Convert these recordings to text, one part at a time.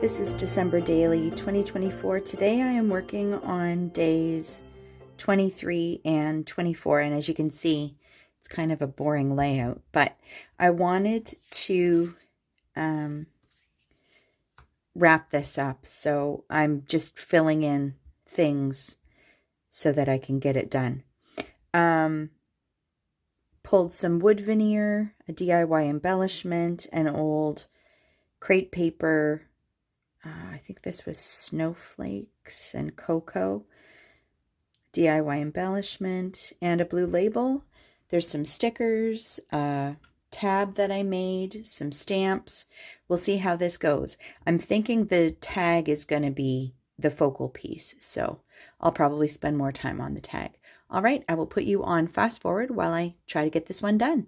This is December Daily 2024. Today I am working on days 23 and 24, and as you can see, it's kind of a boring layout, but I wanted to wrap this up, so I'm just filling in things so that I can get it done. Pulled some wood veneer, a DIY embellishment, an old crepe paper, I think this was snowflakes and cocoa, DIY embellishment, and a blue label. There's some stickers, a tab that I made, some stamps. We'll see how this goes. I'm thinking the tag is going to be the focal piece, so I'll probably spend more time on the tag. All right, I will put you on fast forward while I try to get this one done.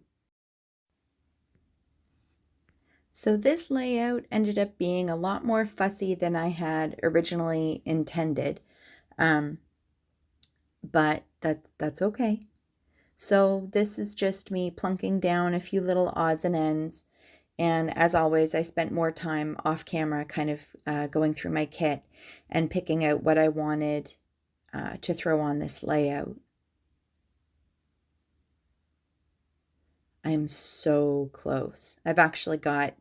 So this layout ended up being a lot more fussy than I had originally intended, but that's okay. So this is just me plunking down a few little odds and ends, and as always, I spent more time off camera kind of going through my kit and picking out what I wanted to throw on this layout. I'm so close. I've actually got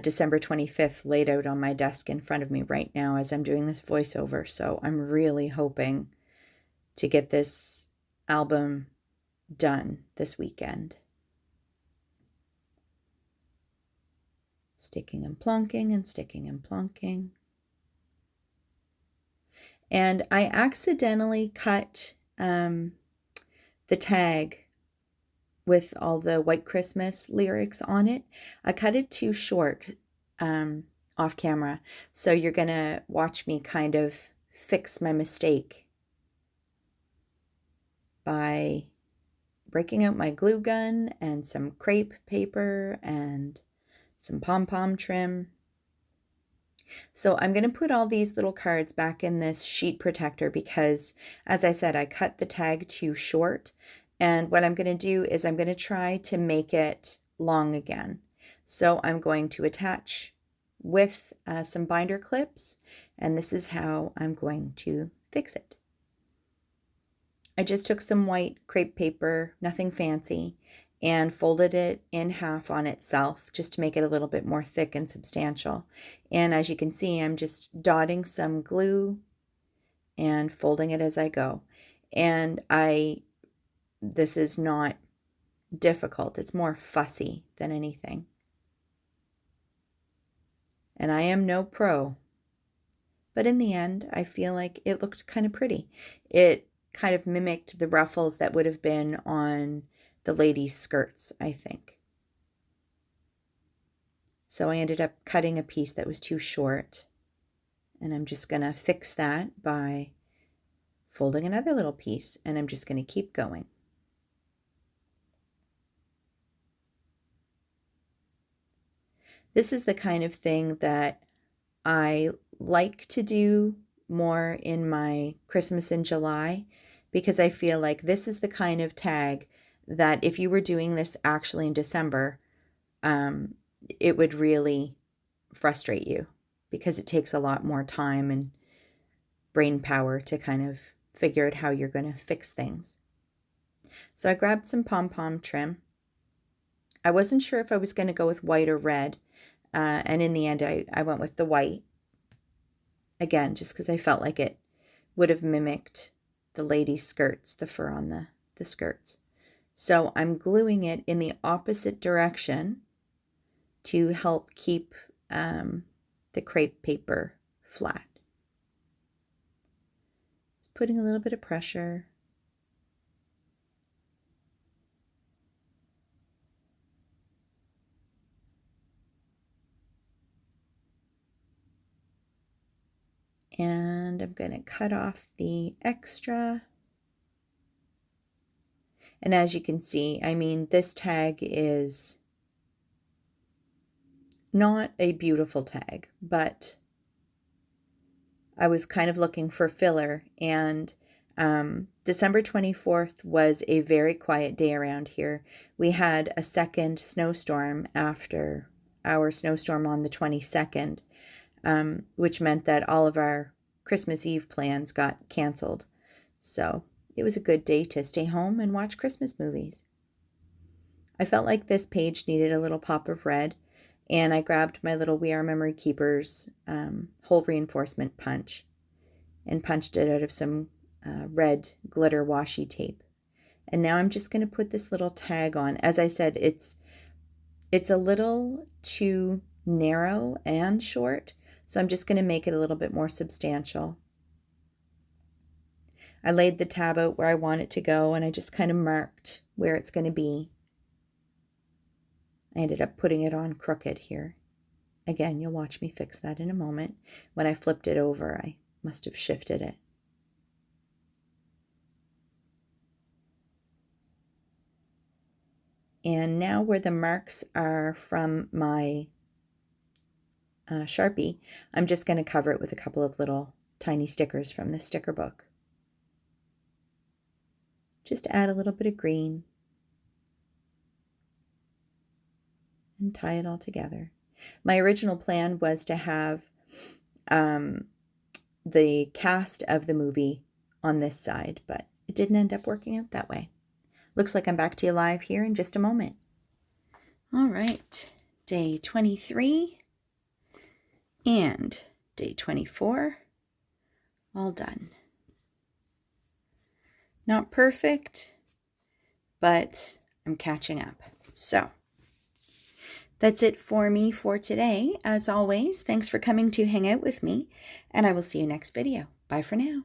December 25th laid out on my desk in front of me right now as I'm doing this voiceover. So I'm really hoping to get this album done this weekend. Sticking and plonking and sticking and plonking. And I accidentally cut the tag with all the White Christmas lyrics on it. I cut it too short off camera. So you're going to watch me kind of fix my mistake by breaking out my glue gun and some crepe paper and some pom-pom trim. So I'm going to put all these little cards back in this sheet protector because, as I said, I cut the tag too short. And what I'm going to do is I'm going to try to make it long again. So I'm going to attach with some binder clips, and this is how I'm going to fix it. I just took some white crepe paper, nothing fancy, and folded it in half on itself just to make it a little bit more thick and substantial. And as you can see, I'm just dotting some glue and folding it as I go. And this is not difficult. It's more fussy than anything. And I am no pro. But in the end, I feel like it looked kind of pretty. It kind of mimicked the ruffles that would have been on the ladies' skirts, I think. So I ended up cutting a piece that was too short. And I'm just going to fix that by folding another little piece. And I'm just going to keep going. This is the kind of thing that I like to do more in my Christmas in July because I feel like this is the kind of tag that if you were doing this actually in December, it would really frustrate you because it takes a lot more time and brain power to kind of figure out how you're going to fix things. So I grabbed some pom-pom trim. I wasn't sure if I was going to go with white or red. And in the end, I went with the white. Again, just because I felt like it would have mimicked the ladies' skirts, the fur on the skirts. So I'm gluing it in the opposite direction to help keep the crepe paper flat. Just putting a little bit of pressure. And I'm going to cut off the extra. And as you can see, I mean, this tag is not a beautiful tag, but I was kind of looking for filler, and December 24th was a very quiet day around here. We had a second snowstorm after our snowstorm on the 22nd, which meant that all of our Christmas Eve plans got canceled. So it was a good day to stay home and watch Christmas movies. I felt like this page needed a little pop of red, and I grabbed my little We Are Memory Keepers hole reinforcement punch and punched it out of some red glitter washi tape. And now I'm just going to put this little tag on. As I said, it's a little too narrow and short, so I'm just going to make it a little bit more substantial. I laid the tab out where I want it to go, and I just kind of marked where it's going to be. I ended up putting it on crooked here. Again, you'll watch me fix that in a moment. When I flipped it over, I must have shifted it. And now where the marks are from my Sharpie, I'm just going to cover it with a couple of little tiny stickers from the sticker book. Just add a little bit of green and tie it all together. My original plan was to have the cast of the movie on this side, but it didn't end up working out that way. Looks like I'm back to you live here in just a moment. All right, day 23 and day 24, all done. Not perfect, but I'm catching up. So that's it for me for today. As always, thanks for coming to hang out with me, and I will see you next video. Bye for now.